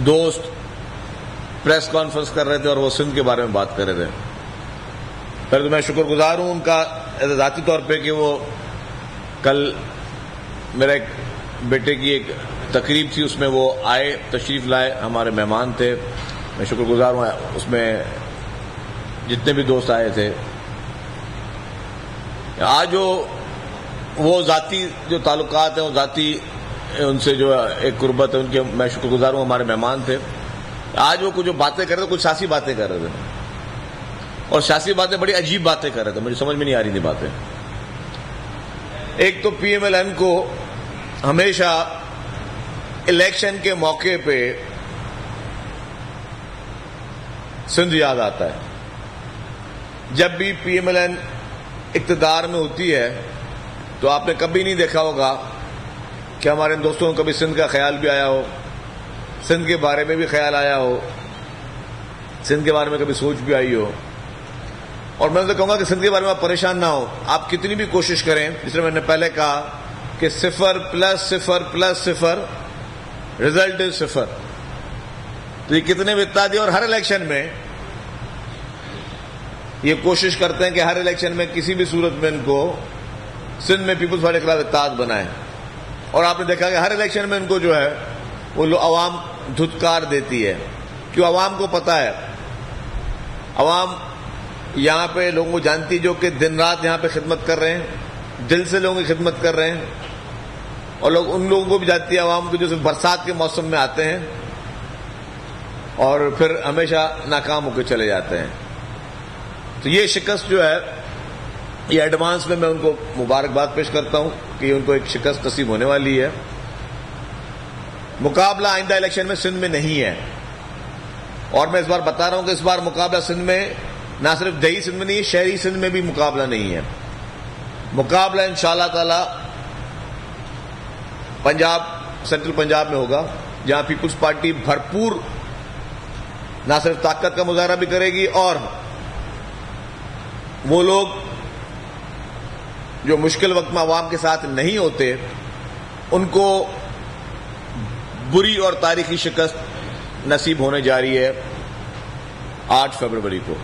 دوست press conference کر رہے تھے اور وہ سندھ کے بارے میں بات کر رہے تھے. پہلے تو میں شکر گزار ہوں ان کا ذاتی طور پہ کہ وہ کل میرے ایک بیٹے کی ایک تقریب تھی، اس میں وہ آئے، تشریف لائے، ہمارے مہمان تھے. میں شکر گزار ہوں اس میں جتنے بھی دوست آئے تھے. آج وہ ذاتی جو تعلقات ہیں، وہ ذاتی ان سے جو ایک قربت ہے ان کے، میں شکر گزار ہوں ہمارے مہمان تھے. آج وہ کچھ جو باتیں کر رہے تھے، کچھ سیاسی باتیں کر رہے تھے، اور سیاسی باتیں بڑی عجیب باتیں کر رہے تھے، مجھے سمجھ میں نہیں آ رہی تھی باتیں. ایک تو پی ایم ایل این کو ہمیشہ الیکشن کے موقع پہ سندھ یاد آتا ہے. جب بھی پی ایم ایل این اقتدار میں ہوتی ہے تو آپ نے کبھی نہیں دیکھا ہوگا کہ ہمارے دوستوں کو کبھی سندھ کا خیال بھی آیا ہو، سندھ کے بارے میں بھی خیال آیا ہو، سندھ کے بارے میں کبھی سوچ بھی آئی ہو. اور میں تو کہوں گا کہ سندھ کے بارے میں آپ پریشان نہ ہو. آپ کتنی بھی کوشش کریں، جس طرح میں نے پہلے کہا کہ 0+0+0 رزلٹ از 0. تو یہ کتنے بھی اتحادی اور ہر الیکشن میں یہ کوشش کرتے ہیں کہ ہر الیکشن میں کسی بھی صورت میں ان کو سندھ میں پیپلز پارٹی کے خلاف اتحاد بنائیں. اور آپ نے دیکھا کہ ہر الیکشن میں ان کو جو ہے وہ عوام دھتکار دیتی ہے. کیوں؟ عوام کو پتا ہے، عوام یہاں پہ لوگوں کو جانتی جو کہ دن رات یہاں پہ خدمت کر رہے ہیں، دل سے لوگوں کی خدمت کر رہے ہیں. اور لوگ ان لوگوں کو بھی جانتی ہے عوام کو جو صرف برسات کے موسم میں آتے ہیں اور پھر ہمیشہ ناکام ہو کے چلے جاتے ہیں. تو یہ شکست جو ہے، یہ ایڈوانس میں ان کو مبارکباد پیش کرتا ہوں کہ ان کو ایک شکست نصیب ہونے والی ہے. مقابلہ آئندہ الیکشن میں سندھ میں نہیں ہے. اور میں اس بار بتا رہا ہوں کہ اس بار مقابلہ سندھ میں نہ صرف دیہی سندھ میں نہیں ہے، شہری سندھ میں بھی مقابلہ نہیں ہے. مقابلہ انشاءاللہ تعالی پنجاب، سینٹرل پنجاب میں ہوگا، جہاں پیپلز پارٹی بھرپور نہ صرف طاقت کا مظاہرہ بھی کرے گی، اور وہ لوگ جو مشکل وقت میں عوام کے ساتھ نہیں ہوتے ان کو بری اور تاریخی شکست نصیب ہونے جا رہی ہے 8 فروری کو.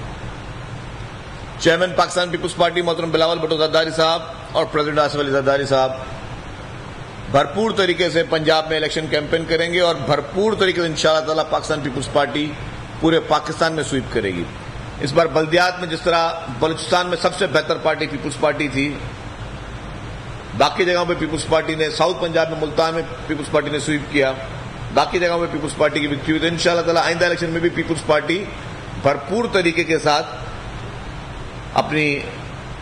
چیئرمین پاکستان پیپلز پارٹی محترم بلاول بھٹو زرداری صاحب اور پریزیڈنٹ آصف علی زرداری صاحب بھرپور طریقے سے پنجاب میں الیکشن کیمپین کریں گے، اور بھرپور طریقے سے انشاءاللہ تعالی پاکستان پیپلز پارٹی پورے پاکستان میں سویپ کرے گی. اس بار بلدیات میں جس طرح بلوچستان میں سب سے بہتر پارٹی پیپلز پارٹی تھی، باقی جگہوں پہ پیپلز پارٹی نے، ساؤتھ پنجاب میں ملتان میں پیپلز پارٹی نے سویپ کیا، باقی جگہوں پہ پیپلز پارٹی کی وکٹری ہوئی. تو انشاءاللہ تعالی آئندہ الیکشن میں بھی پیپلز پارٹی بھرپور طریقے کے ساتھ اپنی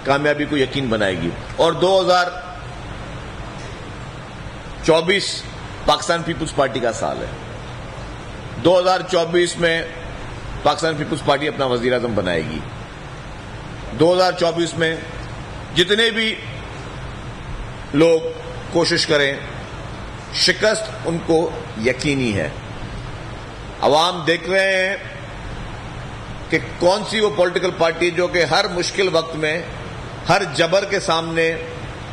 کامیابی کو یقین بنائے گی. اور 2024 پاکستان پیپلز پارٹی کا سال ہے. 2024 میں پاکستان پیپلز پارٹی اپنا وزیر اعظم بنائے گی. 2024 میں جتنے بھی لوگ کوشش کریں، شکست ان کو یقینی ہے. عوام دیکھ رہے ہیں کہ کون سی وہ پولیٹیکل پارٹی جو کہ ہر مشکل وقت میں، ہر جبر کے سامنے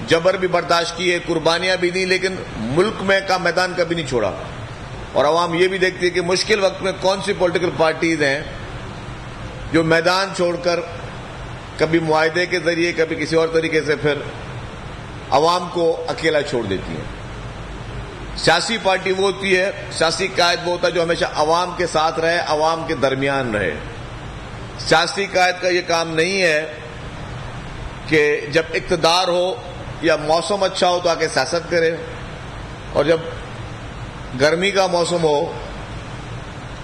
جبر بھی برداشت کیے، قربانیاں بھی دی، لیکن ملک میں کا میدان کبھی نہیں چھوڑا. اور عوام یہ بھی دیکھتی ہے کہ مشکل وقت میں کون سی پولیٹیکل پارٹیز ہیں جو میدان چھوڑ کر کبھی معاہدے کے ذریعے، کبھی کسی اور طریقے سے پھر عوام کو اکیلا چھوڑ دیتی ہیں. سیاسی پارٹی وہ ہوتی ہے، سیاسی قائد وہ ہوتا ہے جو ہمیشہ عوام کے ساتھ رہے، عوام کے درمیان رہے. سیاسی قائد کا یہ کام نہیں ہے کہ جب اقتدار ہو یا موسم اچھا ہو تو آ کے سیاست کرے، اور جب گرمی کا موسم ہو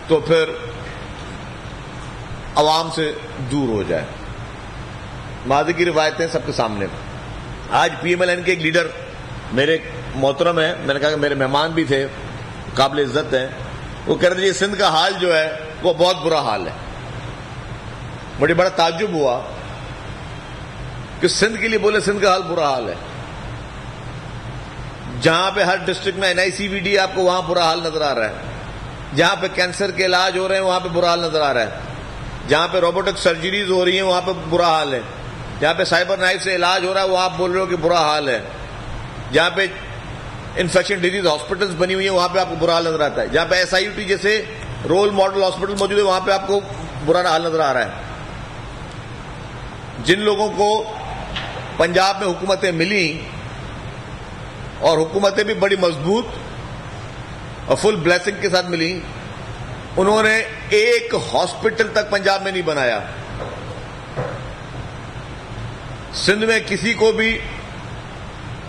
تو پھر عوام سے دور ہو جائے. ماضی کی روایتیں سب کے سامنے. آج پی ایم ایل این کے ایک لیڈر میرے محترم ہیں، میں نے کہا کہ میرے مہمان بھی تھے، قابل عزت ہیں، وہ کہہ رہے تھے سندھ کا حال جو ہے وہ بہت برا حال ہے. مجھے بڑا تعجب ہوا کہ سندھ کے لیے بولے سندھ کا حال برا حال ہے. جہاں پہ ہر ڈسٹرکٹ میں NICVD آپ کو وہاں برا حال نظر آ رہا ہے، جہاں پہ کینسر کے علاج ہو رہے ہیں وہاں پہ برا حال نظر آ رہا ہے، جہاں پہ روبوٹک سرجریز ہو رہی ہیں وہاں پہ برا حال ہے، جہاں پہ سائبر نائف سے علاج ہو رہا ہے وہاں آپ بول رہے ہو کہ برا حال ہے، جہاں پہ انفیکشن ڈیزیز ہاسپٹلز بنی ہوئی ہیں وہاں پہ آپ کو برا حال نظر آتا ہے. جہاں پہ SIUT جیسے رول ماڈل ہاسپٹل موجود ہے وہاں پہ آپ کو برا حال نظر آ رہا ہے. جن لوگوں کو پنجاب میں حکومتیں ملی اور حکومتیں بھی بڑی مضبوط اور فل بلیسنگ کے ساتھ ملی, انہوں نے ایک ہاسپٹل تک پنجاب میں نہیں بنایا. سندھ میں کسی کو بھی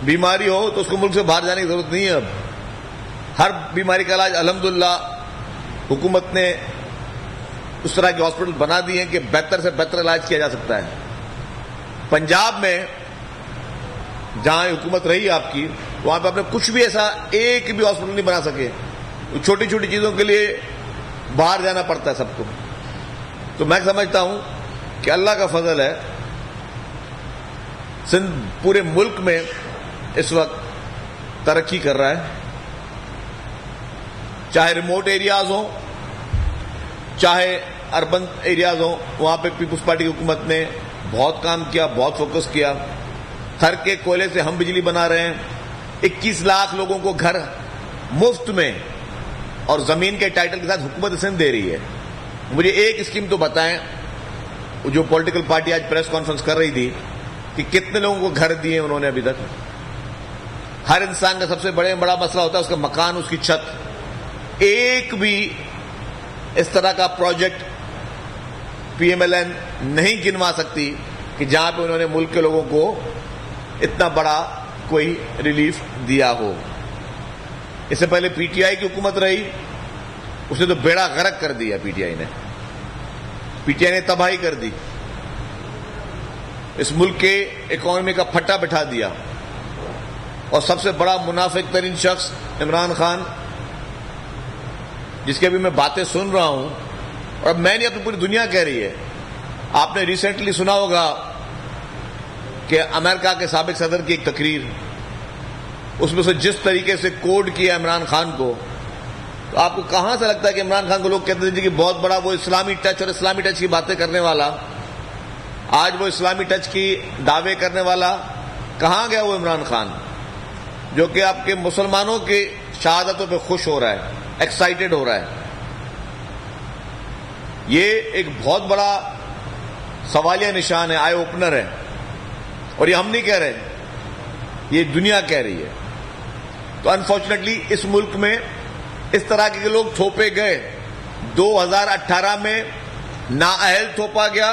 بیماری ہو تو اس کو ملک سے باہر جانے کی ضرورت نہیں ہے. اب ہر بیماری کا علاج الحمدللہ حکومت نے اس طرح کے ہاسپٹل بنا دیے ہیں کہ بہتر سے بہتر علاج کیا جا سکتا ہے. پنجاب میں جہاں حکومت رہی آپ کی وہاں پہ آپ نے کچھ بھی ایسا ایک بھی ہاسپٹل نہیں بنا سکے. چھوٹی چھوٹی چیزوں کے لیے باہر جانا پڑتا ہے سب کو. تو میں سمجھتا ہوں کہ اللہ کا فضل ہے, سندھ پورے ملک میں اس وقت ترقی کر رہا ہے. چاہے ریموٹ ایریاز ہوں چاہے اربن ایریاز ہوں, وہاں پہ پیپلز پارٹی کی حکومت نے بہت کام کیا, بہت فوکس کیا. تھر کے کوئلے سے ہم بجلی بنا رہے ہیں. 21 لاکھ لوگوں کو گھر مفت میں اور زمین کے ٹائٹل کے ساتھ حکومت سندھ دے رہی ہے. مجھے ایک اسکیم تو بتائیں جو پولیٹیکل پارٹی آج پریس کانفرنس کر رہی تھی کہ کتنے لوگوں کو گھر دیے انہوں نے ابھی تک. ہر انسان کا سب سے بڑا مسئلہ ہوتا ہے اس کا مکان, اس کی چھت. ایک بھی اس طرح کا پروجیکٹ PMLN نہیں گنوا سکتی کہ جہاں پہ انہوں نے ملک کے لوگوں کو اتنا بڑا کوئی ریلیف دیا ہو. اس سے پہلے PTI کی حکومت رہی, اس نے تو بیڑا غرق کر دیا. PTI نے تباہی کر دی, اس ملک کے اکانومی کا پھٹا بٹھا دیا. اور سب سے بڑا منافق ترین شخص عمران خان, جس کے بھی میں باتیں سن رہا ہوں اور میں نہیں, اب تو پوری دنیا کہہ رہی ہے. آپ نے ریسنٹلی سنا ہوگا کہ امریکہ کے سابق صدر کی ایک تقریر, اس میں سے جس طریقے سے کوڈ کیا عمران خان کو, تو آپ کو کہاں سے لگتا ہے کہ عمران خان کو لوگ کہتے تھے کہ بہت بڑا وہ اسلامی ٹچ اور اسلامی ٹچ کی باتیں کرنے والا, آج وہ اسلامی ٹچ کی دعوے کرنے والا کہاں گیا وہ عمران خان جو کہ آپ کے مسلمانوں کی شہادتوں پہ خوش ہو رہا ہے, ایکسائٹڈ ہو رہا ہے. یہ ایک بہت بڑا سوالیہ نشان ہے, آئی اوپنر ہے. اور یہ ہم نہیں کہہ رہے, یہ دنیا کہہ رہی ہے. تو انفارچونیٹلی اس ملک میں اس طرح کے لوگ تھوپے گئے. 2018 میں نااہل تھوپا گیا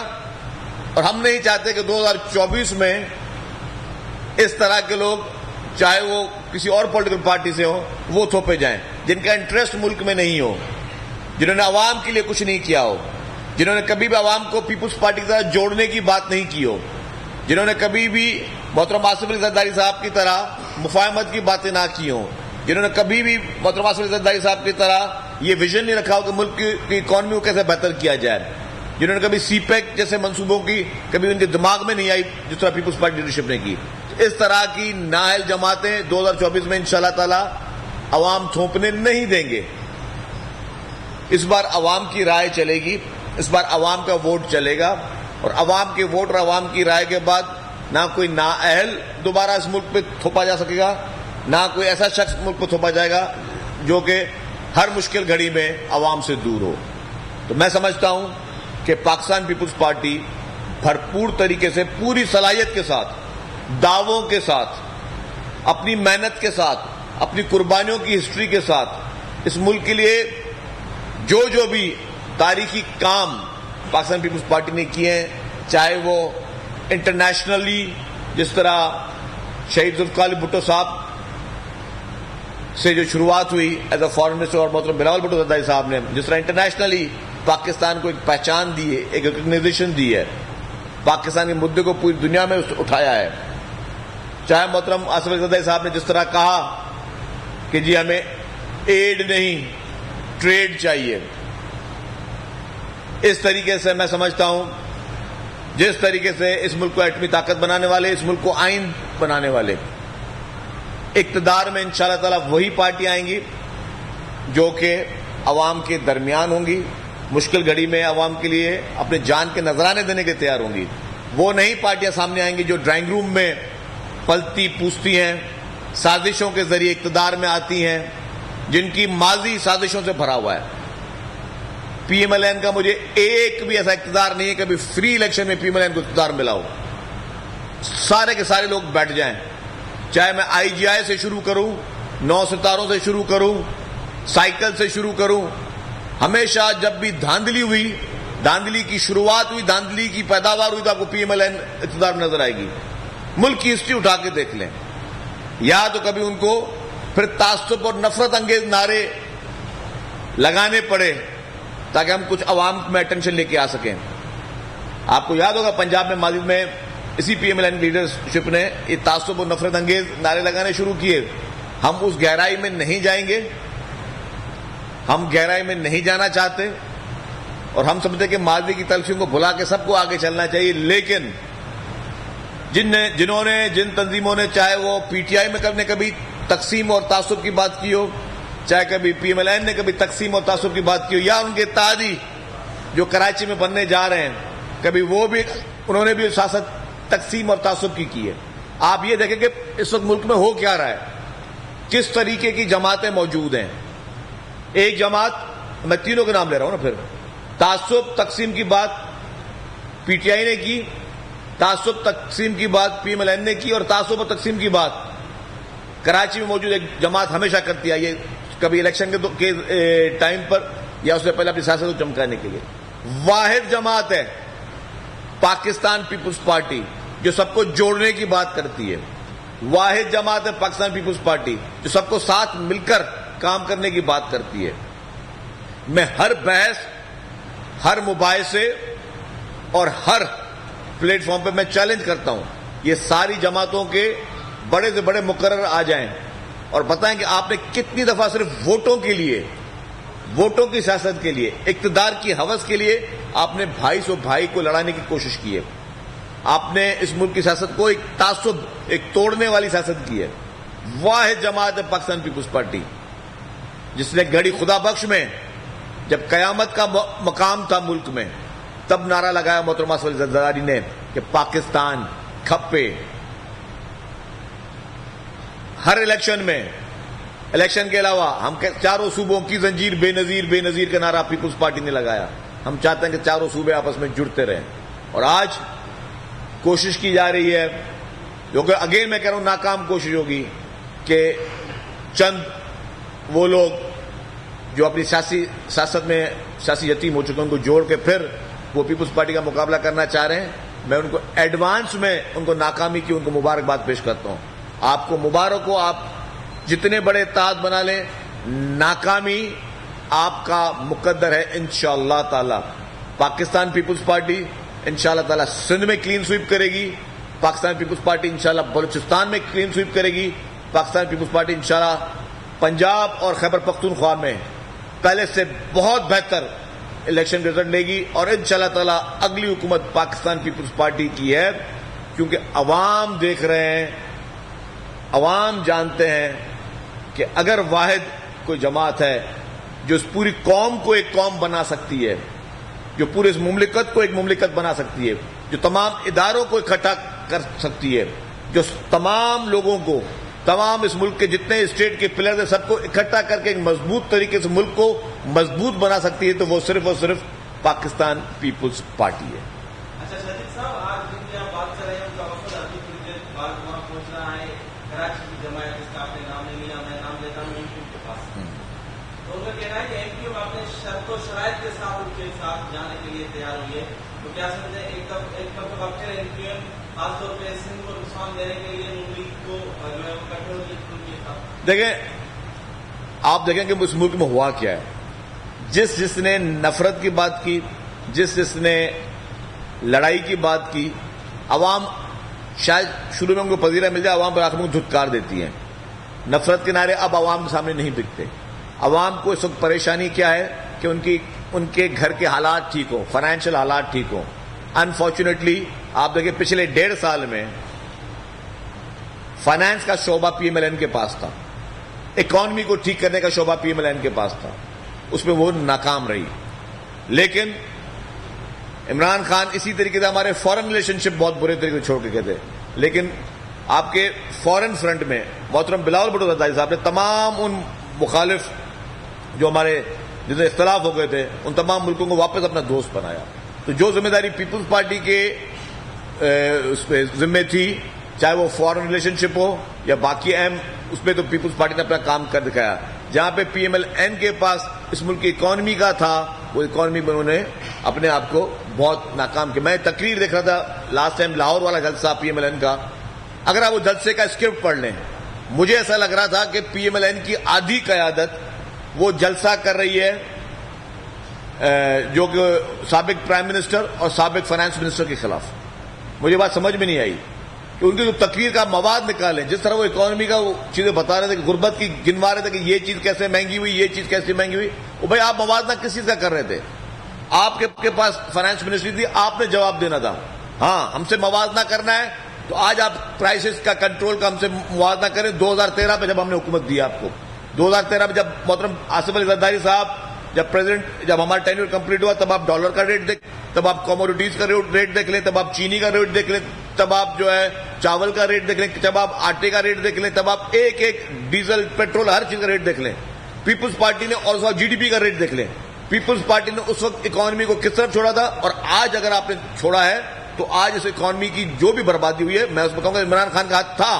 اور ہم نہیں چاہتے کہ 2024 میں اس طرح کے لوگ, چاہے وہ کسی اور پولیٹیکل پارٹی سے ہوں, وہ تھوپے جائیں جن کا انٹرسٹ ملک میں نہیں ہو, جنہوں نے عوام کے لیے کچھ نہیں کیا ہو, جنہوں نے کبھی بھی عوام کو پیپلز پارٹی کے ساتھ جوڑنے کی بات نہیں کی ہو, جنہوں نے کبھی بھی محترم آصف علی زرداری صاحب کی طرح مفاہمت کی باتیں نہ کی ہوں, جنہوں نے کبھی بھی محترم آصف علی زرداری صاحب کی طرح یہ ویژن نہیں رکھا ہو کہ ملک کی اکانومی کو کیسے بہتر کیا جائے, جنہوں نے کبھی CPEC جیسے منصوبوں کی کبھی ان کے دماغ میں نہیں آئی جس طرح پیپلز پارٹی لیڈرشپ نے کی. اس طرح کی نااہل جماعتیں 2024 میں انشاءاللہ تعالی عوام تھوپنے نہیں دیں گے. اس بار عوام کی رائے چلے گی, اس بار عوام کا ووٹ چلے گا, اور عوام کے ووٹ اور عوام کی رائے کے بعد نہ کوئی نااہل دوبارہ اس ملک پہ تھوپا جا سکے گا, نہ کوئی ایسا شخص ملک پہ تھوپا جائے گا جو کہ ہر مشکل گھڑی میں عوام سے دور ہو. تو میں سمجھتا ہوں کہ پاکستان پیپلز پارٹی بھرپور طریقے سے, پوری صلاحیت کے ساتھ, دعووں کے ساتھ, اپنی محنت کے ساتھ, اپنی قربانیوں کی ہسٹری کے ساتھ اس ملک کے لیے جو بھی تاریخی کام پاکستان پیپلز پارٹی نے کیے ہیں, چاہے وہ انٹرنیشنلی جس طرح شہید ذوالفقار علی بھٹو صاحب سے جو شروعات ہوئی ایز اے فارن منسٹر, اور محترم بلاول بھٹو زرداری صاحب نے جس طرح انٹرنیشنلی پاکستان کو ایک پہچان دی ہے, ایک ریکگنیشن دی ہے, پاکستان کے مدعے کو پوری دنیا میں اٹھایا ہے, چاہے محترم آصف علی زرداری صاحب نے جس طرح کہا کہ جی ہمیں ایڈ نہیں ٹریڈ چاہیے. اس طریقے سے میں سمجھتا ہوں جس طریقے سے اس ملک کو ایٹمی طاقت بنانے والے, اس ملک کو آئین بنانے والے, اقتدار میں انشاءاللہ تعالی وہی پارٹی آئیں گی جو کہ عوام کے درمیان ہوں گی, مشکل گھڑی میں عوام کے لیے اپنے جان کے نذرانے دینے کے تیار ہوں گی. وہ نہیں پارٹیاں سامنے آئیں گی جو ڈرائنگ روم میں پلتی پوستی ہیں, سازشوں کے ذریعے اقتدار میں آتی ہیں، جن کی ماضی سازشوں سے بھرا ہوا ہے. پی ایم ایل این کا مجھے ایک بھی ایسا اقتدار نہیں ہے کبھی فری الیکشن میں پی ایم ایل این کو اقتدار ملا ہو. سارے کے سارے لوگ بیٹھ جائیں، چاہے میں آئی جی آئی سے شروع کروں، 9 ستاروں سے شروع کروں، سائیکل سے شروع کروں، ہمیشہ جب بھی دھاندلی ہوئی، دھاندلی کی شروعات ہوئی، دھاندلی کی پیداوار ہوئی تو آپ کو پی ایم ایل این اقتدار میں نظر آئے گی. ملک کی ہسٹری اٹھا کے دیکھ لیں. یا تو کبھی ان کو پھر تعصب اور نفرت انگیز نعرے لگانے پڑے تاکہ ہم کچھ عوام میں اٹینشن لے کے آ سکیں. آپ کو یاد ہوگا پنجاب میں ماضی میں اسی P M L N leadership نے یہ تعصب اور نفرت انگیز نعرے لگانے شروع کیے. ہم اس گہرائی میں نہیں جائیں گے، ہم گہرائی میں نہیں جانا چاہتے، اور ہم سمجھتے کہ ماضی کی تلخیوں کو بھلا کے سب کو آگے چلنا چاہیے. لیکن جن تنظیموں نے، چاہے وہ پی ٹی آئی میں کبھی تقسیم اور تعصب کی بات کی ہو، چاہے کبھی پی ایم ایل این نے کبھی تقسیم اور تعصب کی بات کی ہو، یا ان کے اتحادی جو کراچی میں بننے جا رہے ہیں، کبھی وہ بھی انہوں نے بھی سیاست تقسیم اور تعصب کی ہے. آپ یہ دیکھیں کہ اس وقت ملک میں ہو کیا رہا ہے، کس طریقے کی جماعتیں موجود ہیں. ایک جماعت، میں تینوں کے نام لے رہا ہوں نا، پھر تعصب تقسیم کی بات پی ٹی آئی نے کی، تعصب تقسیم کی بات پی ایم ایل این نے کی، اور تعصب اور تقسیم کی بات کراچی میں موجود ایک جماعت ہمیشہ کرتی ہے. یہ کبھی الیکشن کے ٹائم پر یا اس سے پہلے اپنی سیاست کو چمکانے کے لیے. واحد جماعت ہے پاکستان پیپلز پارٹی جو سب کو جوڑنے کی بات کرتی ہے. واحد جماعت ہے پاکستان پیپلز پارٹی جو سب کو ساتھ مل کر کام کرنے کی بات کرتی ہے. میں ہر بحث، ہر مباحثے اور ہر پلیٹ فارم پہ میں چیلنج کرتا ہوں، یہ ساری جماعتوں کے بڑے سے بڑے مقرر آ جائیں اور بتائیں کہ آپ نے کتنی دفعہ صرف ووٹوں کے لیے، ووٹوں کی سیاست کے لیے، اقتدار کی ہوس کے لیے آپ نے بھائی سو بھائی کو لڑانے کی کوشش کی ہے. آپ نے اس ملک کی سیاست کو ایک تعصب، ایک توڑنے والی سیاست کی ہے. واحد جماعت ہے پاکستان پیپلز پارٹی جس نے گھڑی خدا بخش میں جب قیامت کا مقام تھا ملک میں، تب نعرہ لگایا محترمہ اسماعیل زرداری نے کہ پاکستان کھپے. ہر الیکشن میں، الیکشن کے علاوہ ہم چاروں صوبوں کی زنجیر بے نظیر، بے نظیر کا نعرہ پیپلز پارٹی نے لگایا. ہم چاہتے ہیں کہ چاروں صوبے آپس میں جڑتے رہیں، اور آج کوشش کی جا رہی ہے، جو کہ اگین میں کہہ رہا ہوں ناکام کوشش ہوگی، کہ چند وہ لوگ جو اپنی سیاست میں سیاسی یتیم ہو چکے ہیں ان کو جوڑ کے پھر وہ پیپلز پارٹی کا مقابلہ کرنا چاہ رہے ہیں. میں ان کو ایڈوانس میں ان کو ناکامی کی ان کو مبارکباد پیش کرتا ہوں. آپ کو مبارک ہو، آپ جتنے بڑے اتحاد بنا لیں، ناکامی آپ کا مقدر ہے انشاءاللہ تعالی. پاکستان پیپلز پارٹی انشاءاللہ تعالی سندھ میں کلین سویپ کرے گی، پاکستان پیپلز پارٹی انشاءاللہ بلوچستان میں کلین سویپ کرے گی، پاکستان پیپلز پارٹی انشاءاللہ پنجاب اور خیبر پختونخوا میں پہلے سے بہت بہتر الیکشن رزلٹ لے گی، اور انشاءاللہ تعالی اگلی حکومت پاکستان پیپلز پارٹی کی ہے. کیونکہ عوام دیکھ رہے ہیں، عوام جانتے ہیں کہ اگر واحد کوئی جماعت ہے جو اس پوری قوم کو ایک قوم بنا سکتی ہے، جو پورے اس مملکت کو ایک مملکت بنا سکتی ہے، جو تمام اداروں کو اکٹھا کر سکتی ہے، جو تمام لوگوں کو، تمام اس ملک کے جتنے اسٹیٹ کے پلرز ہیں سب کو اکٹھا کر کے ایک مضبوط طریقے سے ملک کو مضبوط بنا سکتی ہے، تو وہ صرف اور صرف پاکستان پیپلز پارٹی ہے. اچھا شاہد صاحب، آج جن کی آپ بات کر رہے ہیں ان کا وقت ابھی تھوڑی دیر بعد وہاں پہنچ رہا ہے. کراچی کی جماعت جس کا آپ نے نام نہیں لیا، میں نام لیتا ہوں ایم کیو کے پاس. تو ان کا کہنا ہے کہ ایم کیو آپ نے شرط و شرائط کے ساتھ ان کے ساتھ جانے کے لیے تیار ہوئی ہے. تو کیا سمجھیں ایک طرف آپ کہہ رہے ہیں ایم کیو ایم خاص طور پہ سندھ کو نقصان دینے کے لیے مملک کو جو ہے وہ کٹھور کی دیکھیں، آپ دیکھیں کہ اس ملک میں ہوا کیا ہے. جس نے نفرت کی بات کی، جس نے لڑائی کی بات کی، عوام شاید شروع میں ان کو پذیرہ مل جائے، عوام پر آخر میں دھتکار دیتی ہیں. نفرت کے نعرے اب عوام کے سامنے نہیں بکتے. عوام کو اس وقت پریشانی کیا ہے کہ ان کے گھر کے حالات ٹھیک ہوں، فائنینشیل حالات ٹھیک ہوں. انفارچونیٹلی آپ دیکھیں پچھلے 1.5 سال میں فائنانس کا شعبہ پی ایم ایل این کے پاس تھا، اکانومی کو ٹھیک کرنے کا شعبہ پی ایم ایل این کے پاس تھا، اس میں وہ ناکام رہی. لیکن عمران خان اسی طریقے سے ہمارے فارن ریلیشن شپ بہت برے طریقے سے چھوڑ کے گئے تھے، لیکن آپ کے فورن فرنٹ میں محترم بلاول بھٹو زرداری صاحب نے تمام ان مخالف جو ہمارے جن سے اختلاف ہو گئے تھے ان تمام ملکوں کو واپس اپنا دوست بنایا. تو جو ذمہ داری پیپلز پارٹی کے اس پہ ذمہ تھی, چاہے وہ فورن ریلیشن شپ ہو یا باقی اہم, اس پہ تو پیپلز پارٹی نے اپنا کام کر دکھایا. جہاں پہ پی ایم ایل این کے پاس اس ملک کی اکانومی کا تھا, وہ اکانومی میں انہوں نے اپنے آپ کو بہت ناکام کیا. میں تقریر دیکھ رہا تھا لاسٹ ٹائم لاہور والا جلسہ پی ایم ایل این کا, اگر آپ وہ جلسے کا اسکرپٹ پڑھ لیں, مجھے ایسا لگ رہا تھا کہ پی ایم ایل این کی آدھی قیادت وہ جلسہ کر رہی ہے جو کہ سابق پرائم منسٹر اور سابق فائنانس منسٹر کے خلاف. مجھے بات سمجھ میں نہیں آئی کہ ان کی جو تقریر کا مواد نکالیں, جس طرح وہ اکانومی کا وہ چیزیں بتا رہے تھے کہ غربت کی گنوا رہے تھے کہ یہ چیز کیسے مہنگی ہوئی, یہ چیز کیسے مہنگی ہوئی. وہ بھائی آپ موازنہ کس چیز کا کر رہے تھے؟ آپ کے پاس فائنانس منسٹری تھی, آپ نے جواب دینا تھا. ہاں ہم سے موازنہ کرنا ہے تو آج آپ پرائسز کا کنٹرول کا ہم سے موازنہ کریں. 2013 پہ جب ہم نے حکومت دی آپ کو, 2013 میں جب محترم آصف علی زرداری صاحب جب ہمارا ٹینیور کمپلیٹ ہوا, تب آپ ڈالر کا ریٹ تب آپ کموڈیٹیز کا ریٹ دیکھ لیں, تب آپ چینی کا ریٹ دیکھ لیں, تب آپ جو ہے چاول کا ریٹ دیکھ لیں, جب آپ آٹے کا ریٹ دیکھ لیں, تب آپ ایک ایک ڈیزل پیٹرول ہر چیز کا ریٹ دیکھ لیں. پیپلز پارٹی نے اور جی ڈی پی کا ریٹ دیکھ لیں. پیپلز پارٹی نے اس وقت اکانومی کو کس طرف چھوڑا تھا, اور آج اگر آپ نے چھوڑا ہے تو آج اس اکانومی کی جو بھی بربادی ہوئی ہے, میں اس میں کہوں گا عمران خان کا ہاتھ تھا.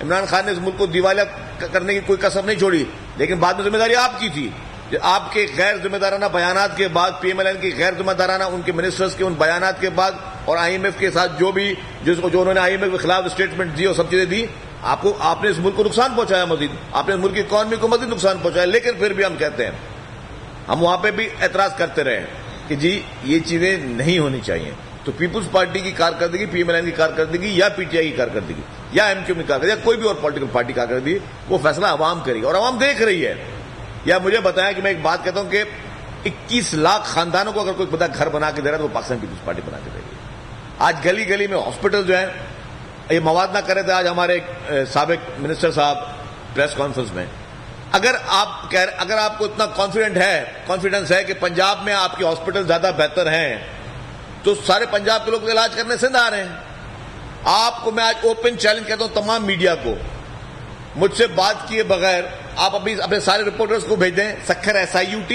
عمران خان نے اس ملک کو دیوالیہ کرنے کی کوئی کسر نہیں چھوڑی, لیکن بعد میں ذمہ داری آپ کی تھی. آپ کے غیر ذمہ دارانہ بیانات کے بعد, پی ایم ایل این کی غیر ذمہ دارانہ ان کے منسٹرز کے ان بیانات کے بعد, اور آئی ایم ایف کے ساتھ جو انہوں نے آئی ایم ایف کے خلاف اسٹیٹمنٹ دی اور سب چیزیں دی, آپ نے اس ملک کو نقصان پہنچایا, مزید آپ نے اس ملک کی اکانومی کو مزید نقصان پہنچایا. لیکن پھر بھی ہم کہتے ہیں, ہم وہاں پہ بھی اعتراض کرتے رہے کہ جی یہ چیزیں نہیں ہونی چاہیے. تو پیپلز پارٹی کی کارکردگی, پی ایم ایل این کی کارکردگی یا پی ٹی آئی کی کارکردگی یا ایم کیو کی کارکردگی یا کوئی بھی اور پولیٹیکل پارٹی کی کارکردگی, وہ فیصلہ عوام کرے گی اور عوام دیکھ رہی ہے. یا مجھے بتایا کہ میں ایک بات کہتا ہوں کہ 21 لاکھ خاندانوں کو اگر کوئی بندہ گھر بنا کے دے رہا ہے تو وہ پاکستان پیپلز پارٹی بنا کے دے گی. آج گلی گلی میں ہاسپٹل جو ہیں یہ موازنہ کر رہے تھے آج ہمارے سابق منسٹر صاحب پریس کانفرنس میں. اگر آپ کو اتنا کانفیڈنس ہے کہ پنجاب میں آپ کے ہاسپٹل زیادہ بہتر ہیں, تو سارے پنجاب کے لوگ علاج کرنے سندھ آ رہے ہیں. آپ کو میں آج اوپن چیلنج کہتا ہوں تمام میڈیا کو, مجھ سے بات کیے بغیر آپ ابھی اپنے سارے رپورٹرز کو بھیج دیں. Sukkur SIUT,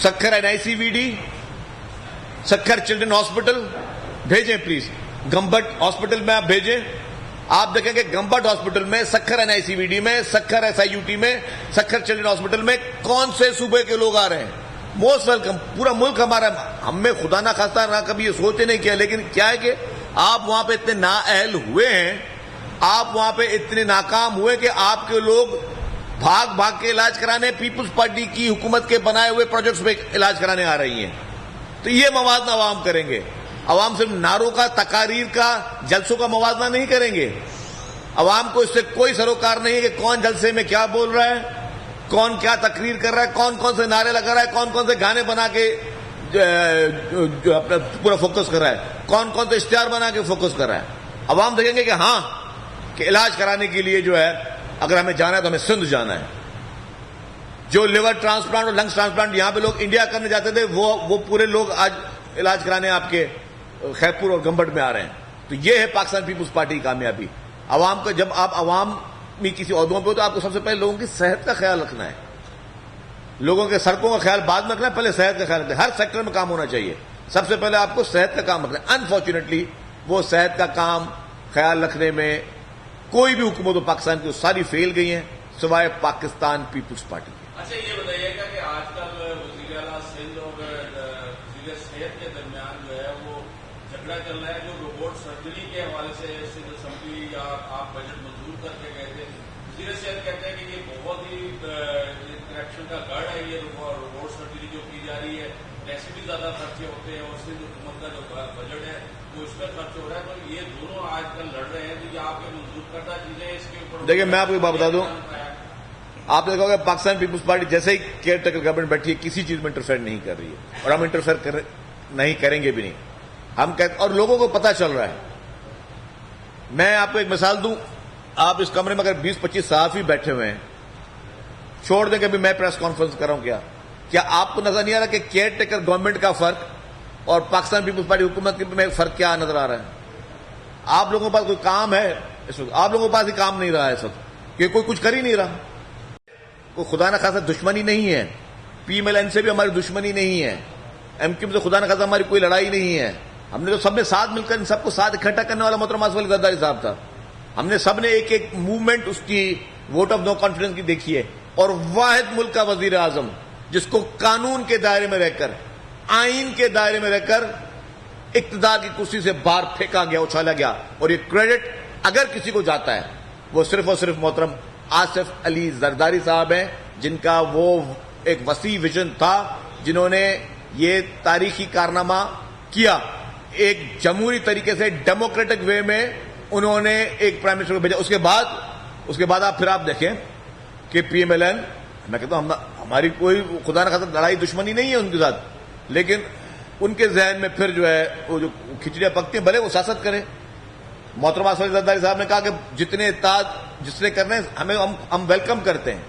Sukkur NICVD, Sukkur children hospital بھیجیں پلیز. گمبٹ ہاسپٹل میں آپ بھیجیں, آپ دیکھیں کہ گمبٹ ہاسپٹل میں, سکھر NICVD میں, سکھر SIUT میں, سکھر چلڈرن ہاسپٹل میں کون سے صوبے کے لوگ آ رہے ہیں. موسٹ ویلکم, پورا ملک ہمارا. ہم میں خدا نہ خواستہ نہ کبھی یہ سوچے نہیں کیا, لیکن کیا ہے کہ آپ وہاں پہ اتنے نااہل ہوئے ہیں, آپ وہاں پہ اتنے ناکام ہوئے کہ آپ کے لوگ بھاگ کے علاج کرانے پیپلز پارٹی کی حکومت کے بنائے ہوئے پروجیکٹس پہ علاج کرانے آ رہی ہیں. تو یہ موازنہ عوام کریں گے. عوام صرف نعروں کا, تقاریر کا, جلسوں کا موازنہ نہیں کریں گے. عوام کو اس سے کوئی سروکار نہیں ہے کہ کون جلسے میں کیا بول رہا ہے, کون کیا تقریر کر رہا ہے, کون سے نعرے لگا رہا ہے, کون سے گانے بنا کے اپنا پورا فوکس کر رہا ہے, کون سے اشتہار بنا کے فوکس کر رہا ہے. عوام دیکھیں گے کہ ہاں کہ علاج کرانے کے لیے جو ہے اگر ہمیں جانا ہے تو ہمیں سندھ جانا ہے. جو لیور ٹرانسپلانٹ اور لنگس ٹرانسپلانٹ یہاں پہ لوگ انڈیا کرنے جاتے تھے, وہ پورے لوگ آج علاج کرانے آپ کے خیرپور اور گمبٹ میں آ رہے ہیں. تو یہ ہے پاکستان پیپلز پارٹی کی کامیابی. عوام کا, جب آپ عوام میں کسی عہدوں پہ ہو تو آپ کو سب سے پہلے لوگوں کی صحت کا خیال رکھنا ہے. لوگوں کے سڑکوں کا خیال بعد میں رکھنا ہے, پہلے صحت کا خیال رکھنا ہے. ہر سیکٹر میں کام ہونا چاہیے, سب سے پہلے آپ کو صحت کا کام رکھنا ہے. انفارچونیٹلی وہ صحت کا کام خیال رکھنے میں کوئی بھی حکومت پاکستان کی ساری فیل گئی ہیں سوائے پاکستان پیپلز پارٹی کی. اچھا یہ بتائیے گا کہ آج کل وزیر اعلیٰ سندھ اور وزیر صحت کے درمیان جو ہے وہ جھگڑا چل رہا ہے, جو روبوٹ سرجری کے حوالے سے سندھ اسمبلی یا آپ بجٹ منظور کر کے گئے تھے. وزیر صحت کہتے ہیں کہ یہ بہت ہی کرپشن کا گڑھ ہے, یہ روبوٹ سرجری جو کی جا رہی ہے, ایسے بھی زیادہ خرچے ہوتے ہیں, اور سندھ حکومت کا جو بجٹ ہے وہ اس پر خرچ ہو رہا ہے. تو یہ دونوں آج کل لڑ رہے ہیں, تو یہ آپ کے منظور کردہ چیزیں اس کے اوپر. دیکھیں میں آپ کو ایک بات بتا دوں, آپ نے کہا کہ پاکستان پیپلز پارٹی جیسے ہی کیئر ٹیکر گورنمنٹ بیٹھی ہے کسی چیز میں انٹرفیئر نہیں کر رہی ہے, اور ہم انٹرفیئر نہیں کریں گے بھی نہیں. ہم کہتے, اور لوگوں کو پتہ چل رہا ہے. میں آپ کو ایک مثال دوں, آپ اس کمرے میں اگر 20-25 صحافی بیٹھے ہوئے ہیں, چھوڑ دیں کہ ابھی میں پریس کانفرنس کر رہا ہوں, کیا آپ کو نظر نہیں آ رہا کہ کیئر ٹیکر گورنمنٹ کا فرق اور پاکستان پیپلز پارٹی حکومت میں فرق کیا نظر آ رہا ہے؟ آپ لوگوں کے پاس کوئی کام ہے اس وقت؟ آپ لوگوں کے پاس ہی کام نہیں رہا ہے اس وقت کہ کوئی کچھ کر ہی نہیں رہا. کوئی خدا نہ خاصا دشمنی نہیں ہے, پی ایم ایل این سے بھی ہماری دشمنی نہیں ہے, ایم کیو ایم سے خدا نہ خاصا ہماری کوئی لڑائی نہیں ہے. ہم نے تو سب نے ساتھ مل کر ان سب کو ساتھ اکٹھا کرنے والا محترم آصف علی زرداری صاحب تھا. ہم نے سب نے ایک ایک موومنٹ اس کی ووٹ آف نو کانفیڈنس کی دیکھی ہے, اور واحد ملک کا وزیر اعظم جس کو قانون کے دائرے میں رہ کر, آئین کے دائرے میں رہ کر اقتدار کی کرسی سے باہر پھینکا گیا, اچھالا گیا, اور یہ کریڈٹ اگر کسی کو جاتا ہے وہ صرف اور صرف محترم آصف علی زرداری صاحب ہیں, جن کا وہ ایک وسیع ویژن تھا, جنہوں نے یہ تاریخی کارنامہ کیا. ایک جمہوری طریقے سے ڈیموکریٹک وے میں انہوں نے ایک پرائم منسٹر کو بھیجا. اس کے بعد آپ دیکھیں کہ پی ایم ایل این, میں کہتا ہوں ہماری کوئی خدا نہ خاصا لڑائی دشمنی نہیں ہے ان کے ساتھ, لیکن ان کے ذہن میں پھر جو ہے وہ جو کھچڑیاں پکتی ہیں, بھلے وہ سیاست کریں. محترم آصف علی زرداری صاحب نے کہا کہ جتنے اتحاد جس نے کرنے ہم ویلکم کرتے ہیں.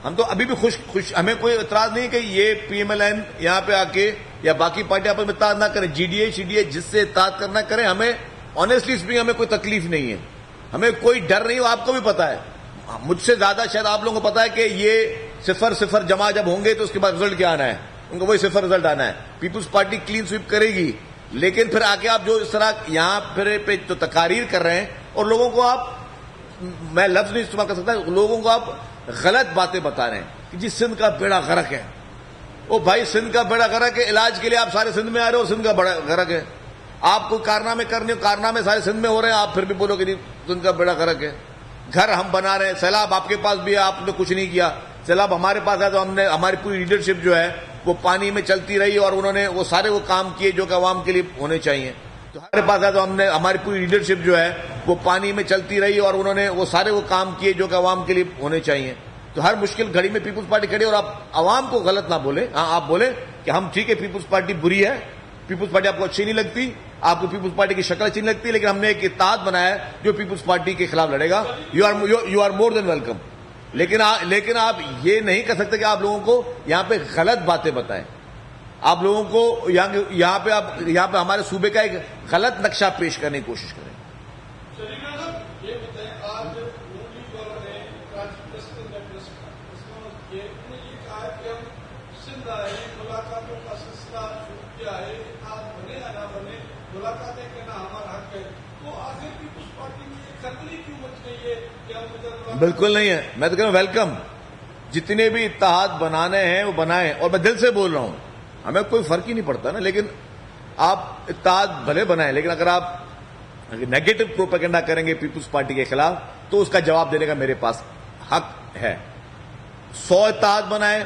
ہم تو ابھی بھی خوش, ہمیں کوئی اعتراض نہیں کہ یہ پی ایم ایل این یہاں پہ آ کے یا باقی پارٹیاں آپس میں اتحاد نہ کریں, G D A C D A جس سے اتحاد کرنا کریں. ہمیں آنیسٹلی اسپیکنگ ہمیں کوئی تکلیف نہیں ہے, ہمیں کوئی ڈر نہیں. آپ کو بھی پتا ہے, مجھ سے زیادہ شاید آپ لوگوں کو پتا ہے کہ یہ 0-0 جمع جب ہوں گے تو اس کے بعد رزلٹ کیا آنا ہے, ان کو وہی 0 رزلٹ آنا ہے. پیپلز پارٹی کلین سویپ کرے گی, لیکن پھر آ کے آپ جو اس طرح یہاں پہ جو تقاریر کر رہے ہیں, اور لوگوں کو آپ, میں لفظ نہیں استعمال کر سکتا, لوگوں کو آپ غلط باتیں بتا رہے ہیں کہ جی سندھ کا بیڑا غرق ہے. او بھائی, سندھ کا بیڑا غرق ہے, علاج کے لیے آپ سارے سندھ میں آ رہے ہو, سندھ کا بیڑا غرق ہے. آپ کو کارنامے کرنے, کارنامے سارے سندھ میں ہو رہے ہیں, آپ پھر بھی بولو کہ سندھ کا بیڑا غرق ہے. گھر ہم بنا رہے ہیں, سیلاب آپ کے پاس بھی ہے, آپ نے کچھ نہیں کیا. سیلاب ہمارے پاس ہے تو ہم نے, ہماری پوری لیڈرشپ جو ہے وہ پانی میں چلتی رہی, اور انہوں نے وہ سارے وہ کام کیے جو کہ عوام کے لیے ہونے چاہیے. تو ہمارے پاس ہے تو ہم نے, ہماری پوری لیڈرشپ جو ہے وہ پانی میں چلتی رہی, اور انہوں نے وہ سارے وہ کام کیے جو کہ عوام کے لیے ہونے چاہیے. تو ہر مشکل گھڑی میں پیپلز پارٹی کھڑی, اور آپ عوام کو غلط نہ بولیں. ہاں, آپ بولیں کہ ہم ٹھیک ہے, پیپلز پارٹی بری ہے, پیپلز پارٹی آپ کو اچھی نہیں لگتی, آپ کو پیپلز پارٹی کی شکل اچھی نہیں لگتی, لیکن ہم نے ایک اتحاد بنایا ہے جو پیپلز پارٹی کے خلاف لڑے گا. You are more than welcome. لیکن آپ یہ نہیں کر سکتے کہ آپ لوگوں کو یہاں پہ غلط باتیں بتائیں. آپ لوگوں کو یہاں پہ ہمارے صوبے کا ایک غلط نقشہ پیش کرنے کی کوشش کریں. بالکل نہیں ہے, میں تو کہہ رہا ہوں ویلکم. جتنے بھی اتحاد بنانے ہیں وہ بنائیں, اور میں دل سے بول رہا ہوں, ہمیں کوئی فرق ہی نہیں پڑتا نا. لیکن آپ اتحاد بھلے بنائیں, لیکن اگر آپ نیگیٹو پروپیگنڈا کریں گے پیپلز پارٹی کے خلاف تو اس کا جواب دینے کا میرے پاس حق ہے. 100 اتحاد بنائیں,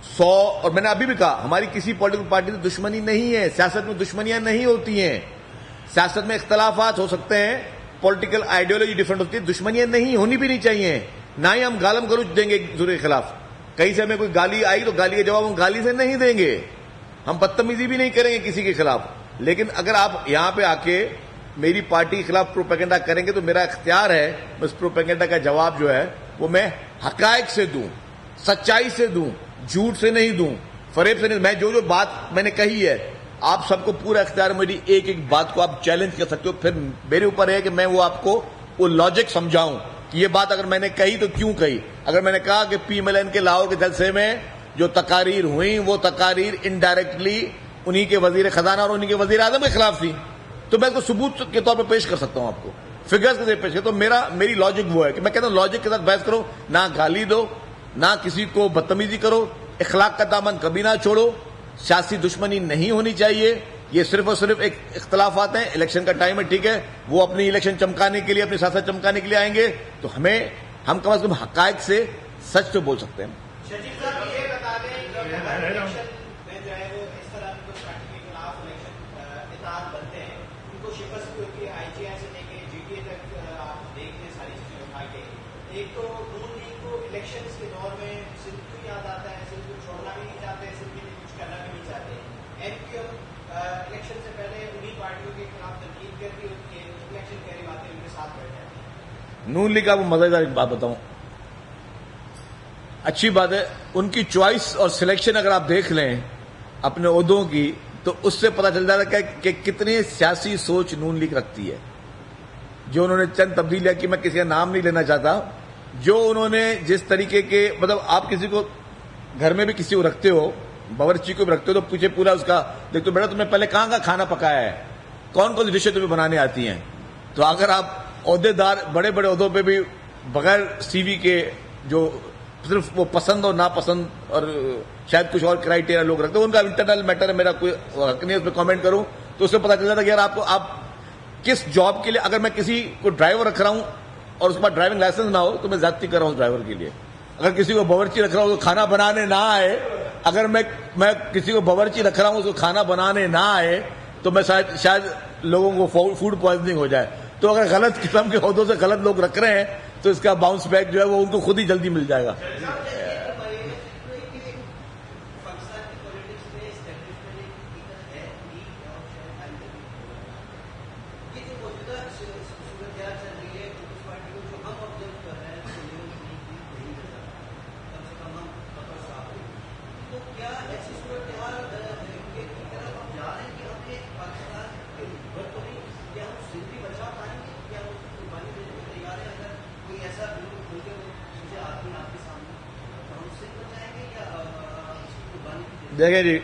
100. اور میں نے ابھی بھی کہا ہماری کسی پولیٹیکل پارٹی سے دشمنی نہیں ہے, سیاست میں دشمنیاں نہیں ہوتی ہیں, سیاست میں اختلافات ہو سکتے ہیں, پولیٹیکل آئیڈیالوجی ڈفرنٹ ہوتی ہے, دشمنیاں نہیں ہونی بھی نہیں چاہیے. نہ ہی ہم گالم گلوچ دیں گے ایک دوسرے کے خلاف. کہیں سے ہمیں کوئی گالی آئی تو گالی کا جواب ہم گالی سے نہیں دیں گے, ہم بدتمیزی بھی نہیں کریں گے کسی کے خلاف. لیکن اگر آپ یہاں پہ آ کے میری پارٹی کے خلاف پروپیگنڈا کریں گے تو میرا اختیار ہے, اس پروپیگنڈا کا جواب جو ہے وہ میں حقائق سے دوں, سچائی سے دوں, جھوٹ سے نہیں دوں, فریب سے نہیں. میں جو بات میں نے کہی ہے, آپ سب کو پورا اختیار, میری ایک ایک بات کو آپ چیلنج کر سکتے ہو. پھر میرے اوپر ہے کہ میں وہ آپ کو وہ لاجک سمجھاؤں کہ یہ بات اگر میں نے کہی تو کیوں کہی. اگر میں نے کہا کہ پی ایم ایل این کے لاہور کے جلسے میں جو تقاریر ہوئی وہ تقاریر انڈائریکٹلی انہی کے وزیر خزانہ اور انہی کے وزیر اعظم کے خلاف تھی, تو میں اس کو ثبوت کے طور پہ پیش کر سکتا ہوں آپ کو, فگرز کے ذریعے پیش کر. تو میری لاجک وہ ہے کہ میں کہتا ہوں لاجک کے ساتھ بحث کرو, نہ گالی دو, نہ کسی کو بدتمیزی کرو, اخلاق کا دامن کبھی نہ چھوڑو. سیاسی دشمنی نہیں ہونی چاہیے, یہ صرف اور صرف ایک اختلافات ہیں. الیکشن کا ٹائم ہے, ٹھیک ہے, وہ اپنی الیکشن چمکانے کے لیے, اپنی سیاست چمکانے کے لیے آئیں گے, تو ہم کم از کم حقائق سے سچ تو بول سکتے ہیں. شجیب صاحب یہ بتا دیں کہ اگر الیکشن میں جو ہے وہ اس طرح کی کوئی پارٹی کے خلاف الیکشن اتحاد بنتے ہیں, ان کو شکست ہوتی ہے, آئی جی آئی سے لے کے جی ٹی اے تک آپ دیکھ لیں ساری چیزیں اٹھا کے. ایک تو نون لیگ کو الیکشن کے دور میں سندھ کو یاد آتا ہے, سندھ کو چھوڑنا بھی نہیں چاہتے, سندھ کے لیے کچھ کرنا بھی نہیں چاہتے. ایم کیو الیکشن سے پہلے انہیں پارٹیوں کے خلاف تنقید کرتی ہوتی ہے, الیکشن کی باتیں ان کے ساتھ بیٹھ جاتی ہیں. نون لیگ کا وہ مزیدار ایک بات بتاؤں, اچھی بات ہے, ان کی چوائس اور سلیکشن اگر آپ دیکھ لیں اپنے عہدوں کی, تو اس سے پتہ چل جاتا ہے کہ کتنی سیاسی سوچ نون لیگ رکھتی ہے. جو انہوں نے چند تبدیلیاں کی, میں کسی کا نام نہیں لینا چاہتا, جو انہوں نے جس طریقے کے, مطلب آپ کسی کو گھر میں بھی کسی کو رکھتے ہو, باورچی کو بھی رکھتے ہو, تو پوچھے پورا اس کا دیکھ تو بیٹا تم نے پہلے کہاں کا کھانا پکایا ہے, کون کون سی ڈشیں تمہیں بنانے آتی ہیں. تو اگر آپ عہدے دار بڑے بڑے عہدوں پہ بھی بغیر سی وی کے, جو صرف وہ پسند اور ناپسند اور شاید کچھ اور کرائٹیریا لوگ رکھتے ہیں, ان کا انٹرنل میٹر ہے, میرا کوئی حق نہیں ہے اس پہ کامنٹ کروں, تو اس سے پتہ چل جاتا ہے کہ یار آپ کس جاب کے لیے, اگر میں کسی کو ڈرائیور رکھ رہا ہوں اور اس کے بعد ڈرائیونگ لائسنس نہ ہو تو میں زیادتی کر رہا ہوں ڈرائیور کے لیے. اگر کسی کو باورچی رکھ رہا ہوں تو کھانا بنانے نہ آئے, اگر میں کسی کو باورچی رکھ رہا ہوں اس کو کھانا بنانے نہ آئے تو میں شاید لوگوں کو فوڈ پوائزننگ ہو جائے. تو اگر غلط قسم کے عہدوں سے غلط لوگ رکھ رہے ہیں تو اس کا باؤنس بیک جو ہے وہ ان کو خود ہی جلدی مل جائے گا. دیکھیں جی,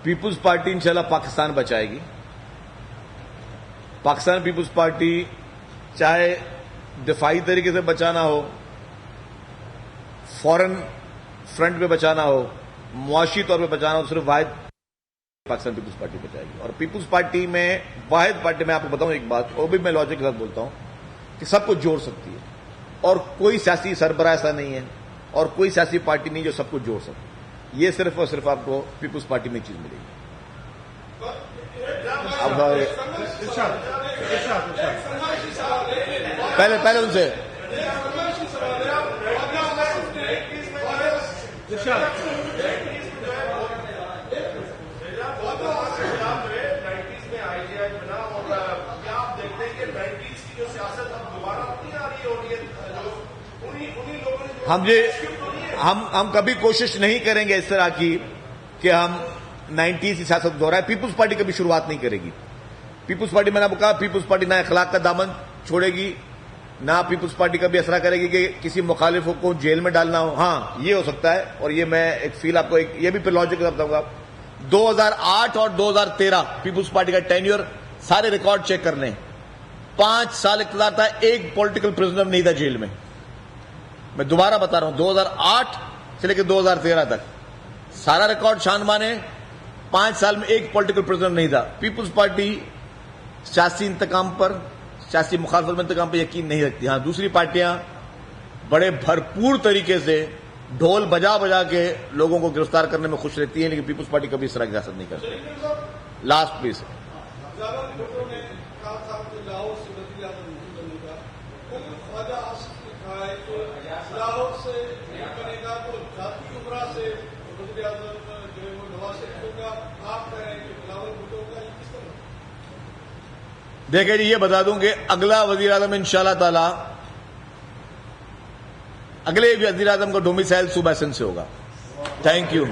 پیپلز پارٹی انشاءاللہ پاکستان بچائے گی. پاکستان پیپلز پارٹی چاہے دفاعی طریقے سے بچانا ہو, فورن فرنٹ پہ بچانا ہو, معاشی طور پہ بچانا ہو, صرف واحد پاکستان پیپلز پارٹی بچائے گی. اور پیپلز پارٹی میں واحد پارٹی, میں آپ کو بتاؤں ایک بات, وہ بھی میں لاجک کے ساتھ بولتا ہوں, کہ سب کو جوڑ سکتی ہے, اور کوئی سیاسی سربراہ ایسا نہیں ہے اور کوئی سیاسی پارٹی نہیں جو سب کو جوڑ سکتی. یہ صرف اور صرف آپ کو پیپلز پارٹی میں چیز ملے گی. پہلے ان سے ہم کبھی کوشش نہیں کریں گے اس طرح کی کہ ہم 90s کی سیاست دہرائیں. پیپلز پارٹی کبھی شروعات نہیں کرے گی. پیپلز پارٹی, میں نے کہا, پیپلز پارٹی نہ اخلاق کا دامن چھوڑے گی, نہ پیپلز پارٹی کبھی ایسا کرے گی کہ کسی مخالف کو جیل میں ڈالنا ہو. ہاں یہ ہو سکتا ہے, اور یہ میں ایک فیل آپ کو یہ بھی پھر لاجک بتاؤں گا. 2008 اور 2013 پیپلز پارٹی کا ٹینیور سارے ریکارڈ چیک کر لیں, 5 سال اقتدار تھا, ایک پولیٹیکل پرزنر نہیں تھا جیل میں. میں دوبارہ بتا رہا ہوں, 2008 سے لے کے 2013 تک سارا ریکارڈ شان مانے, 5 سال میں ایک پولیٹیکل پرزنر نہیں تھا. پیپلز پارٹی سیاسی انتقام پر, سیاسی مخالفت میں انتقام پر یقین نہیں رکھتی. ہاں دوسری پارٹیاں بڑے بھرپور طریقے سے ڈھول بجا بجا کے لوگوں کو گرفتار کرنے میں خوش رہتی ہیں, لیکن پیپلز پارٹی کبھی اس طرح کی سیاست نہیں کرتی. Last please. دیکھیں جی, یہ بتا دوں کہ اگلا وزیر اعظم انشاءاللہ تعالی, اگلے وزیر اعظم کا ڈومیسائل صوبہ سندھ سے ہوگا. Thank you.